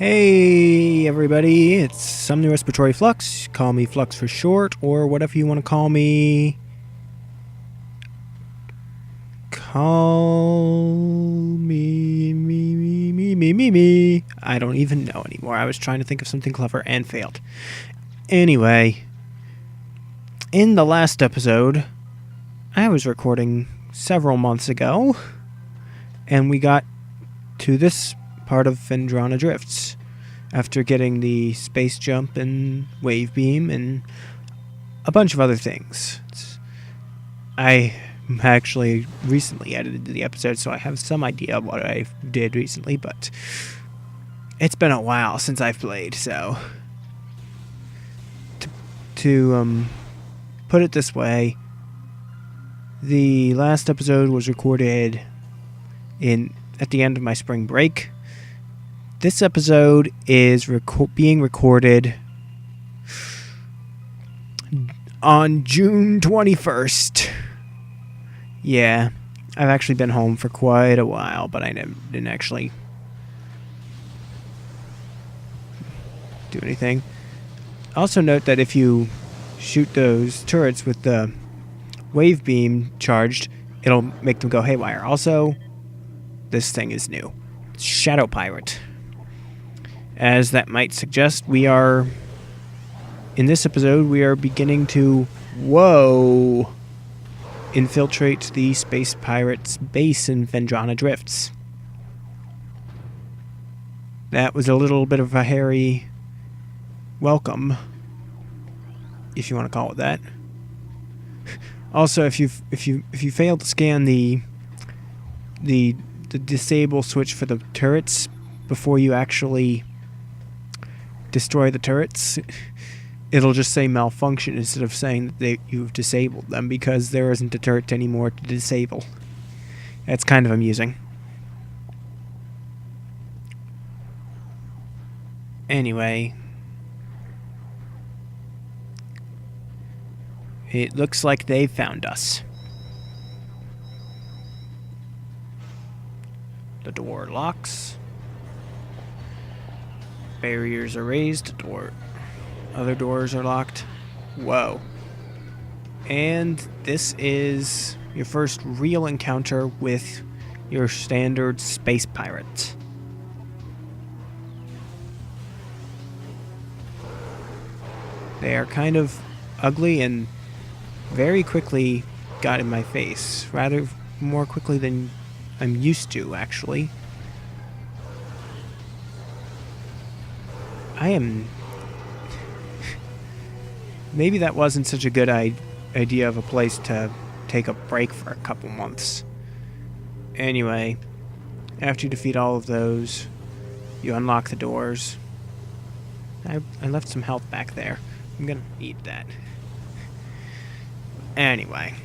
Hey everybody, it's some new respiratory Flux. Call me Flux for short, or whatever you want to call me. Call me. I don't even know anymore. I was trying to think of something clever and failed. Anyway, in the last episode, I was recording several months ago, and we got to this part of Phendrana Drifts after getting the space jump and wave beam and a bunch of other things. I actually recently edited the episode, so I have some idea of what I did recently, but it's been a while since I've played, so to put it this way, the last episode was recorded at the end of my spring break. This episode is being recorded on June 21st. Yeah, I've actually been home for quite a while, but I didn't actually do anything. Also note that if you shoot those turrets with the wave beam charged, it'll make them go haywire. Also, this thing is new. It's Shadow Pirate. As that might suggest, in this episode, we are beginning to, infiltrate the Space Pirates base in Phendrana Drifts. That was a little bit of a hairy welcome, if you want to call it that. Also, if you fail to scan the disable switch for the turrets before you actually destroy the turrets, it'll just say malfunction instead of saying that you've disabled them, because there isn't a turret anymore to disable. That's kind of amusing. Anyway, it looks like they found us. The door locks. Barriers are raised. Other doors are locked. Whoa. And this is your first real encounter with your standard space pirate. They are kind of ugly and very quickly got in my face. Rather more quickly than I'm used to, actually. Maybe that wasn't such a good idea of a place to take a break for a couple months. Anyway, after you defeat all of those, you unlock the doors. I left some health back there. I'm gonna eat that. Anyway.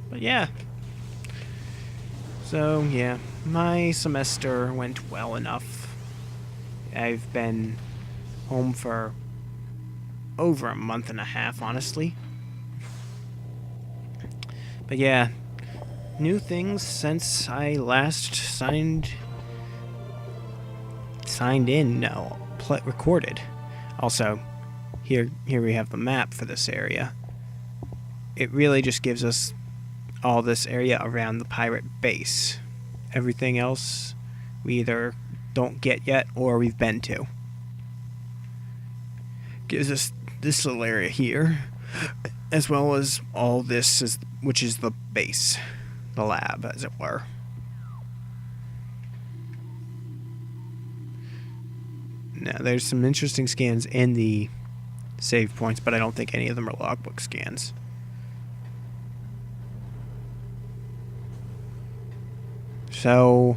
But yeah. So, yeah, my semester went well enough. I've been home for over a month and a half, honestly. But yeah, new things since I last recorded. Also, here we have the map for this area. It really just gives us all this area around the pirate base. Everything else we either don't get yet or we've been to. Gives us this little area here, as well as all this, which is the base, the lab, as it were. Now, there's some interesting scans in the save points, but I don't think any of them are logbook scans. So,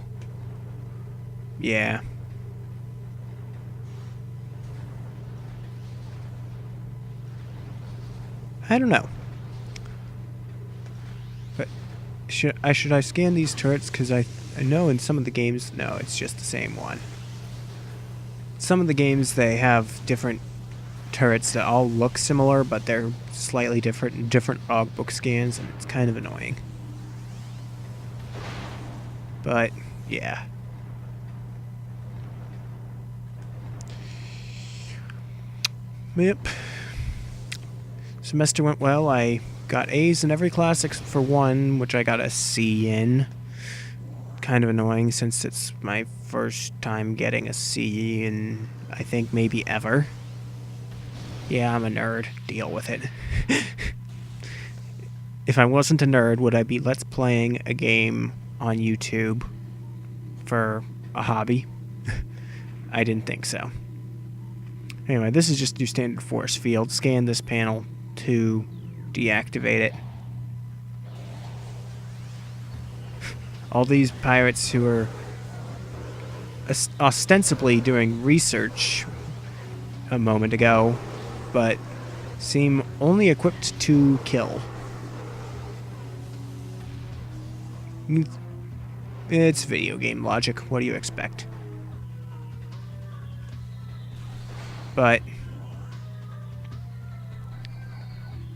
yeah. I don't know. But should I scan these turrets? Because I know in some of the games, no, it's just the same one. Some of the games, they have different turrets that all look similar, but they're slightly different in different logbook scans, and it's kind of annoying. But, yeah. Yep. Semester went well. I got A's in every class except for one, which I got a C in. Kind of annoying since it's my first time getting a C in, I think, maybe ever. Yeah, I'm a nerd. Deal with it. If I wasn't a nerd, would I be Let's Playing a game on YouTube for a hobby? I didn't think so. Anyway, this is just your standard force field. Scan this panel to deactivate it. All these pirates who are ostensibly doing research a moment ago, but seem only equipped to kill. It's video game logic. What do you expect? But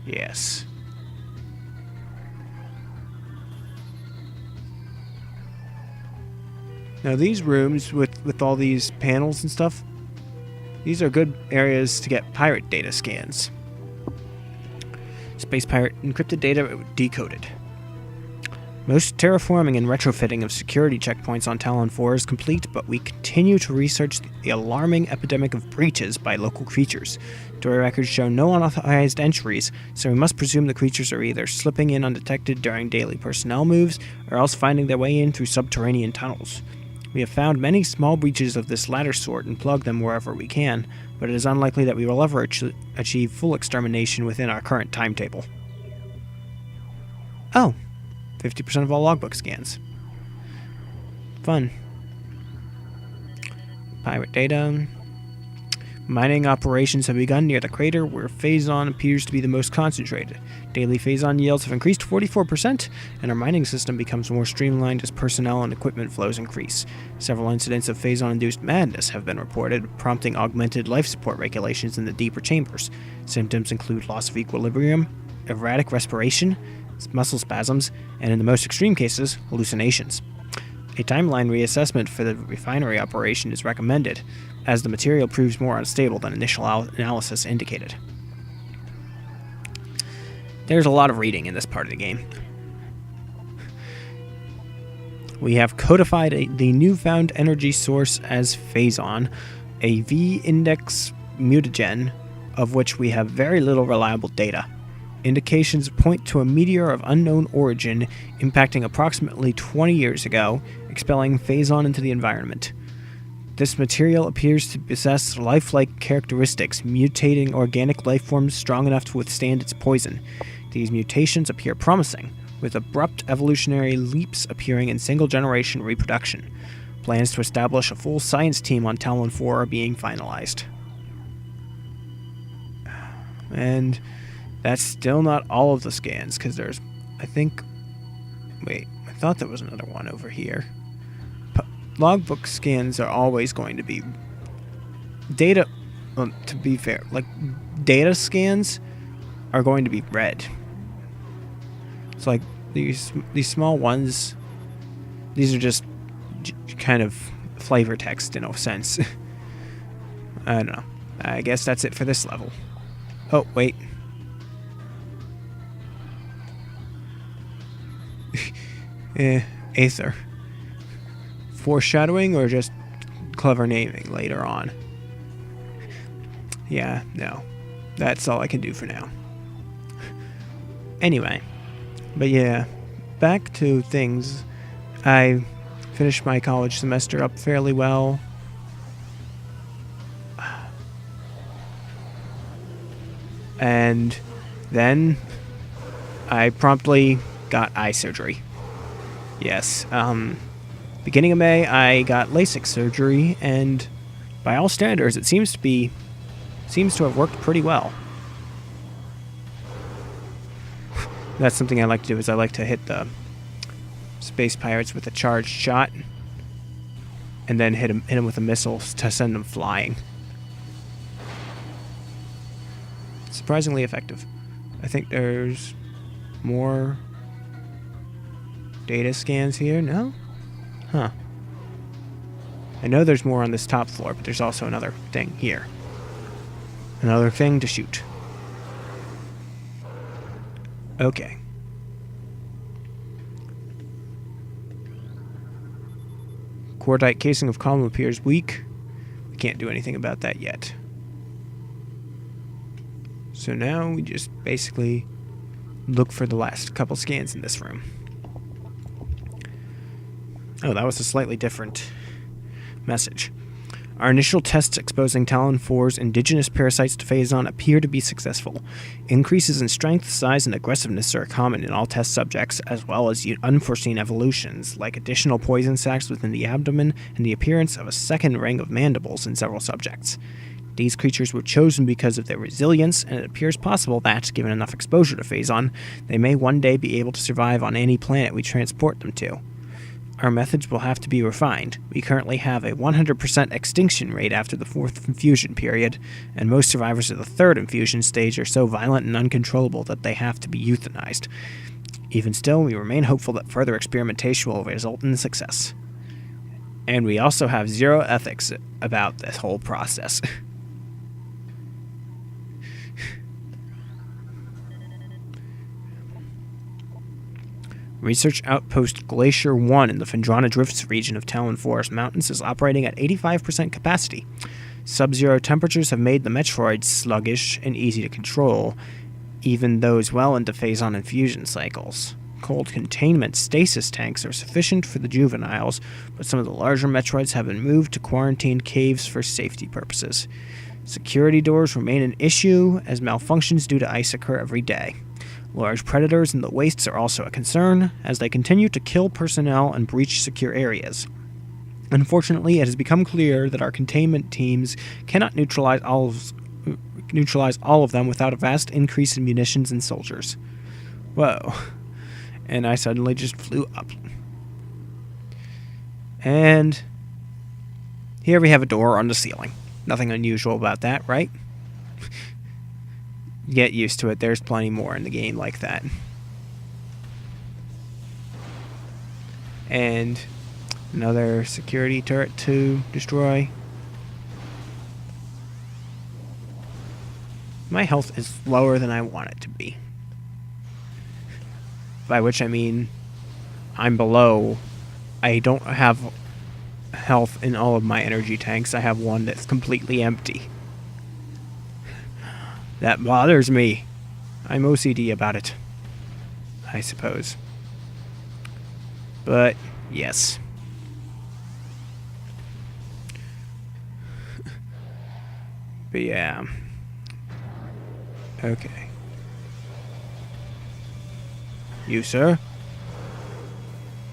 yes. Now these rooms with all these panels and stuff, these are good areas to get pirate data scans. Space pirate encrypted data decoded. Most terraforming and retrofitting of security checkpoints on Talon 4 is complete, but we continue to research the alarming epidemic of breaches by local creatures. Story records show no unauthorized entries, so we must presume the creatures are either slipping in undetected during daily personnel moves, or else finding their way in through subterranean tunnels. We have found many small breaches of this latter sort and plugged them wherever we can, but it is unlikely that we will ever achieve full extermination within our current timetable. Oh, 50% of all logbook scans. Fun. Pirate data. Mining operations have begun near the crater where Phazon appears to be the most concentrated. Daily Phazon yields have increased 44%, and our mining system becomes more streamlined as personnel and equipment flows increase. Several incidents of Phazon-induced madness have been reported, prompting augmented life support regulations in the deeper chambers. Symptoms include loss of equilibrium, erratic respiration, muscle spasms, and in the most extreme cases, hallucinations. A timeline reassessment for the refinery operation is recommended, as the material proves more unstable than initial analysis indicated. There's a lot of reading in this part of the game. We have codified the newfound energy source as Phazon, a V-index mutagen, of which we have very little reliable data. Indications point to a meteor of unknown origin impacting approximately 20 years ago, expelling Phazon into the environment. This material appears to possess lifelike characteristics, mutating organic life forms strong enough to withstand its poison. These mutations appear promising, with abrupt evolutionary leaps appearing in single-generation reproduction. Plans to establish a full science team on Talon 4 are being finalized. And that's still not all of the scans, because there's, I thought there was another one over here. Logbook scans are always going to be data, to be fair, like data scans are going to be red. It's like these small ones, these are just kind of flavor text in a sense. I don't know. I guess that's it for this level. Oh, wait. Aether. Foreshadowing or just clever naming later on? Yeah, no. That's all I can do for now. Anyway. But yeah, back to things. I finished my college semester up fairly well. And then I promptly got eye surgery. Yes, beginning of May, I got LASIK surgery, and by all standards, it seems to have worked pretty well. That's something I like to do, is I like to hit the space pirates with a charged shot, and then hit them with a missile to send them flying. Surprisingly effective. I think there's more data scans here. No? Huh. I know there's more on this top floor, but there's also another thing here. Another thing to shoot. Okay. Cordite casing of column appears weak. We can't do anything about that yet. So now we just basically look for the last couple scans in this room. Oh, that was a slightly different message. Our initial tests exposing Talon 4's indigenous parasites to Phazon appear to be successful. Increases in strength, size, and aggressiveness are common in all test subjects, as well as unforeseen evolutions, like additional poison sacs within the abdomen and the appearance of a second ring of mandibles in several subjects. These creatures were chosen because of their resilience, and it appears possible that, given enough exposure to Phazon, they may one day be able to survive on any planet we transport them to. Our methods will have to be refined. We currently have a 100% extinction rate after the 4th infusion period, and most survivors of the 3rd infusion stage are so violent and uncontrollable that they have to be euthanized. Even still, we remain hopeful that further experimentation will result in success. And we also have zero ethics about this whole process. Research Outpost Glacier 1 in the Phendrana Drifts region of Talon Forest Mountains is operating at 85% capacity. Sub-zero temperatures have made the Metroid sluggish and easy to control, even those well into Phazon infusion cycles. Cold containment stasis tanks are sufficient for the juveniles, but some of the larger Metroids have been moved to quarantined caves for safety purposes. Security doors remain an issue, as malfunctions due to ice occur every day. Large predators in the wastes are also a concern, as they continue to kill personnel and breach secure areas. Unfortunately, it has become clear that our containment teams cannot neutralize all of them without a vast increase in munitions and soldiers. Whoa. And I suddenly just flew up. And here we have a door on the ceiling. Nothing unusual about that, right? Get used to it. There's plenty more in the game like that. And another security turret to destroy. My health is lower than I want it to be. By which I mean I'm below. I don't have health in all of my energy tanks. I have one that's completely empty. That bothers me. I'm OCD about it, I suppose. But, yes. But yeah. Okay. You, sir?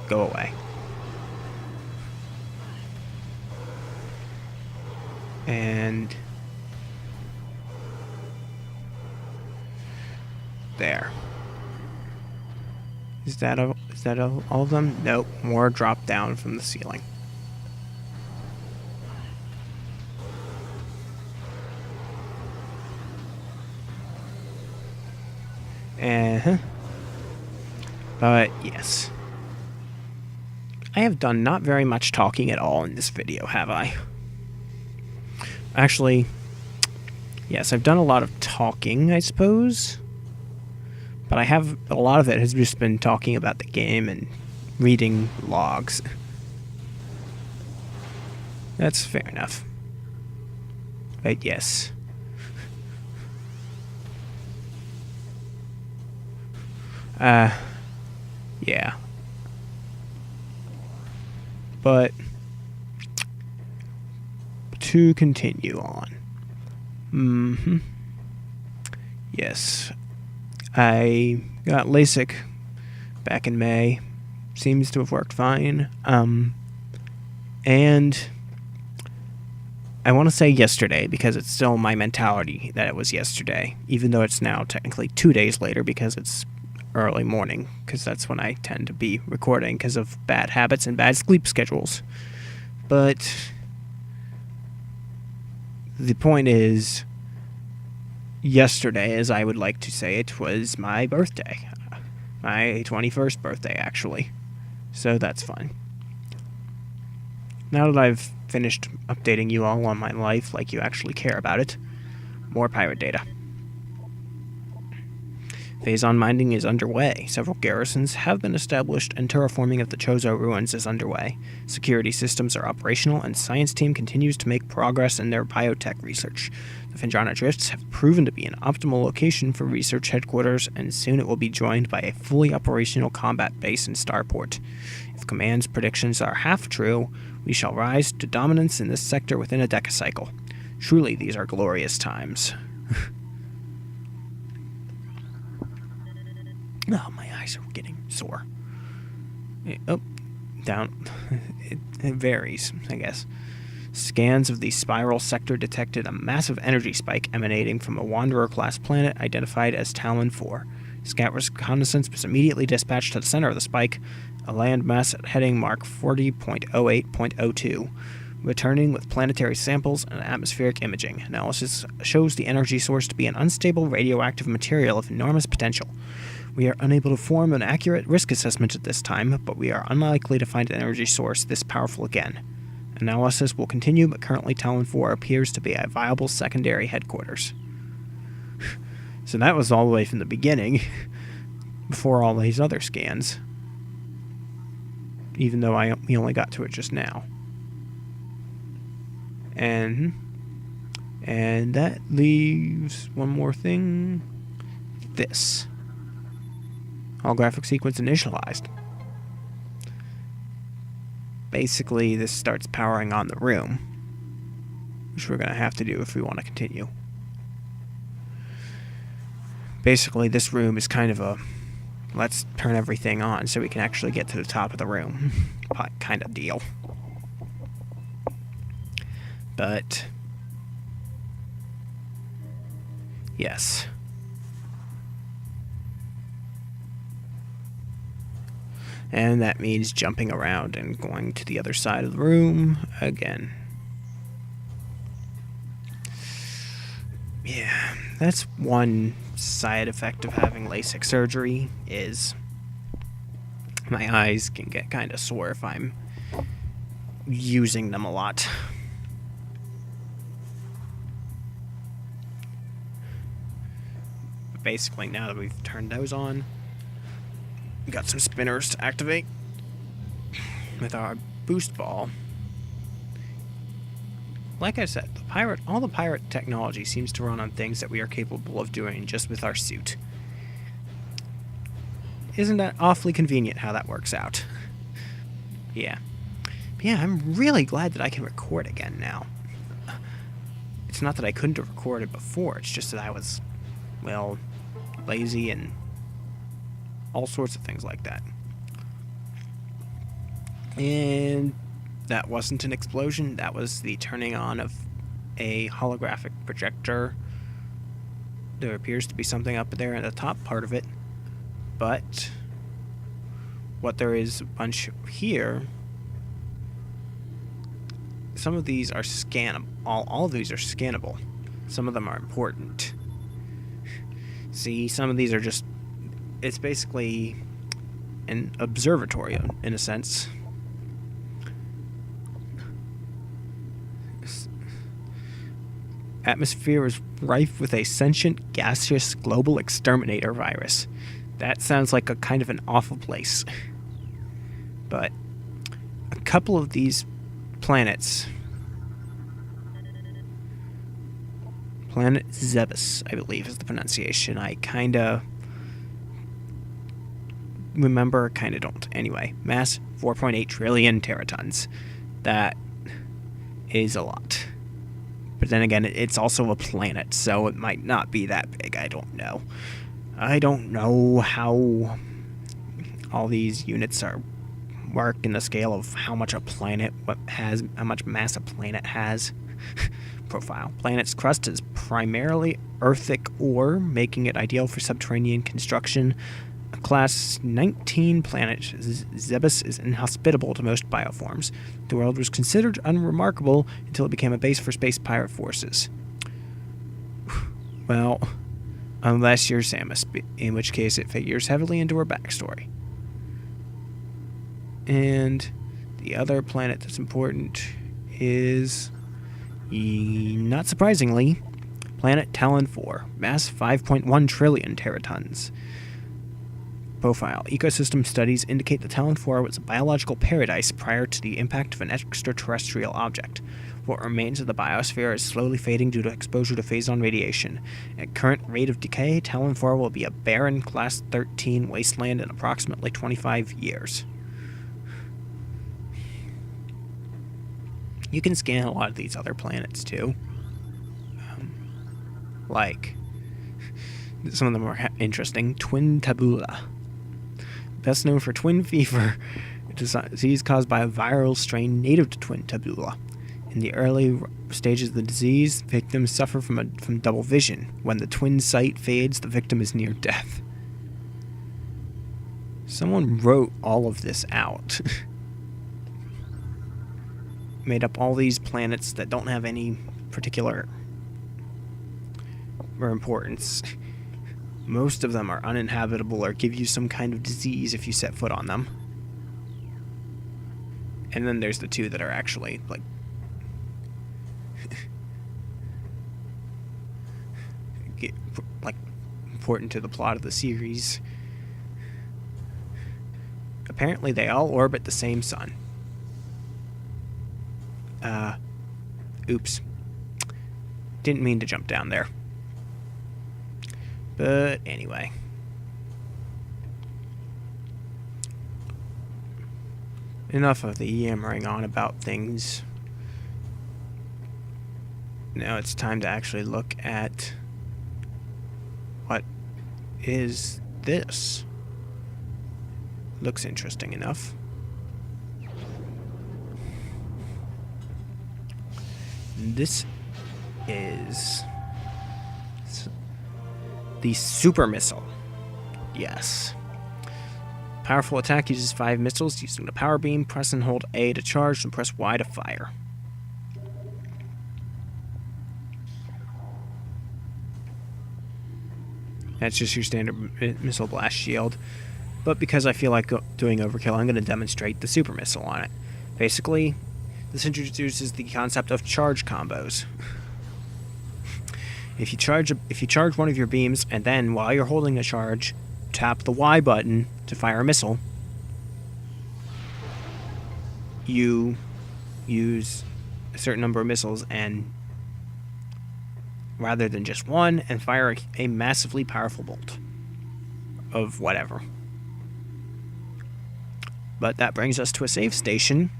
Go away. And there. Is that all of them? Nope. More drop down from the ceiling. But yes. I have done not very much talking at all in this video, have I? Actually, yes, I've done a lot of talking, I suppose. But a lot of it has just been talking about the game and reading logs. That's fair enough. But yes. Yeah. But to continue on. Yes. I got LASIK back in May. Seems to have worked fine. And I want to say yesterday because it's still my mentality that it was yesterday, even though it's now technically 2 days later because it's early morning, because that's when I tend to be recording because of bad habits and bad sleep schedules. But the point is, yesterday, as I would like to say it, was my birthday. My 21st birthday, actually. So that's fun. Now that I've finished updating you all on my life like you actually care about it, More pirate data. Phase-on mining is underway. Several garrisons have been established, and terraforming of the Chozo ruins is underway. Security systems are operational, and science team continues to make progress in their biotech research. The Finjana Drifts have proven to be an optimal location for research headquarters, and soon it will be joined by a fully operational combat base in Starport. If Command's predictions are half true, we shall rise to dominance in this sector within a decacycle. Truly, these are glorious times. Oh, my eyes are getting sore. Oh, down. It varies, I guess. Scans of the spiral sector detected a massive energy spike emanating from a Wanderer-class planet identified as Talon 4. Scout reconnaissance was immediately dispatched to the center of the spike, a landmass at heading mark 40.08.02. Returning with planetary samples and atmospheric imaging. Analysis shows the energy source to be an unstable radioactive material of enormous potential. We are unable to form an accurate risk assessment at this time, but we are unlikely to find an energy source this powerful again. Analysis will continue, but currently Talon 4 appears to be a viable secondary headquarters. So that was all the way from the beginning, before all these other scans. Even though we only got to it just now. And that leaves one more thing. This. Holographic sequence initialized. Basically, this starts powering on the room, which we're going to have to do if we want to continue. Basically, this room is kind of a let's turn everything on so we can actually get to the top of the room kind of deal. But yes. And that means jumping around and going to the other side of the room again. Yeah, that's one side effect of having LASIK surgery is my eyes can get kind of sore if I'm using them a lot. But basically, now that we've turned those on, we got some spinners to activate with our boost ball. Like I said, all the pirate technology seems to run on things that we are capable of doing just with our suit. Isn't that awfully convenient how that works out? Yeah. But yeah, I'm really glad that I can record again now. It's not that I couldn't have recorded before, it's just that I was, well, lazy and all sorts of things like that. And that wasn't an explosion, that was the turning on of a holographic projector. There appears to be something up there in the top part of it, but what there is a bunch here, some of these are scannable. All of these are scannable. Some of them are important. See, some of these are just, it's basically an observatory in a sense. Atmosphere is rife with a sentient, gaseous, global exterminator virus. That sounds like a kind of an awful place. But a couple of these planets, Planet Zebes, I believe is the pronunciation. I kinda remember, kinda don't. Anyway, mass 4.8 trillion teratons. That is a lot. But then again, it's also a planet, so it might not be that big. I don't know. I don't know how all these units work in the scale of how much a planet has, how much mass a planet has. Profile. Planet's crust is primarily earthic ore, making it ideal for subterranean construction. A Class 19 planet, Zebes is inhospitable to most bioforms. The world was considered unremarkable until it became a base for space pirate forces. Well, unless you're Samus, in which case it figures heavily into her backstory. And the other planet that's important is, not surprisingly, Planet Talon 4, mass 5.1 trillion teratons. Profile. Ecosystem studies indicate that Talon 4 was a biological paradise prior to the impact of an extraterrestrial object. What remains of the biosphere is slowly fading due to exposure to phazon radiation. At current rate of decay, Talon 4 will be a barren Class 13 wasteland in approximately 25 years. You can scan a lot of these other planets, too. Like, some of them are interesting. Twin Tabula. Best known for twin fever, a disease caused by a viral strain native to Twin Tabula. In the early stages of the disease, victims suffer from double vision. When the twin sight fades, the victim is near death. Someone wrote all of this out. Made up all these planets that don't have any particular importance. Most of them are uninhabitable or give you some kind of disease if you set foot on them. And then there's the two that are actually, like, important to the plot of the series. Apparently they all orbit the same sun. Oops. Didn't mean to jump down there. But anyway. Enough of the yammering on about things. Now it's time to actually look at what is this. Looks interesting enough. This is the super missile. Yes. Powerful attack uses 5 missiles. Using the power beam, press and hold A to charge and press Y to fire. That's just your standard missile blast shield. But because I feel like doing overkill, I'm going to demonstrate the super missile on it. Basically, this introduces the concept of charge combos. If you charge one of your beams, and then while you're holding the charge, tap the Y button to fire a missile, you use a certain number of missiles, and rather than just one, and fire a massively powerful bolt of whatever. But that brings us to a save station,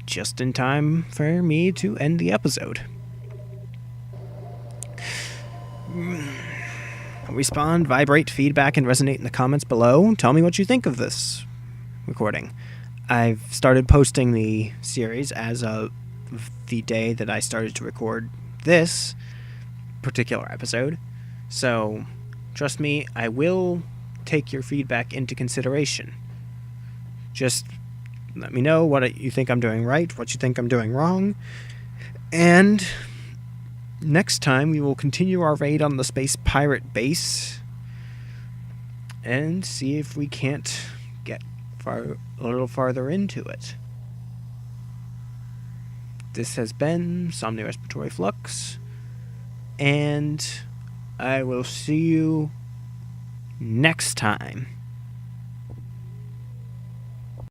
just in time for me to end the episode. Respond, vibrate, feedback, and resonate in the comments below. Tell me what you think of this recording. I've started posting the series as of the day that I started to record this particular episode. So, trust me, I will take your feedback into consideration. Just let me know what you think I'm doing right, what you think I'm doing wrong, and next time we will continue our raid on the space pirate base and see if we can't get a little farther into it. This has been Somni Respiratory Flux, and I will see you next time.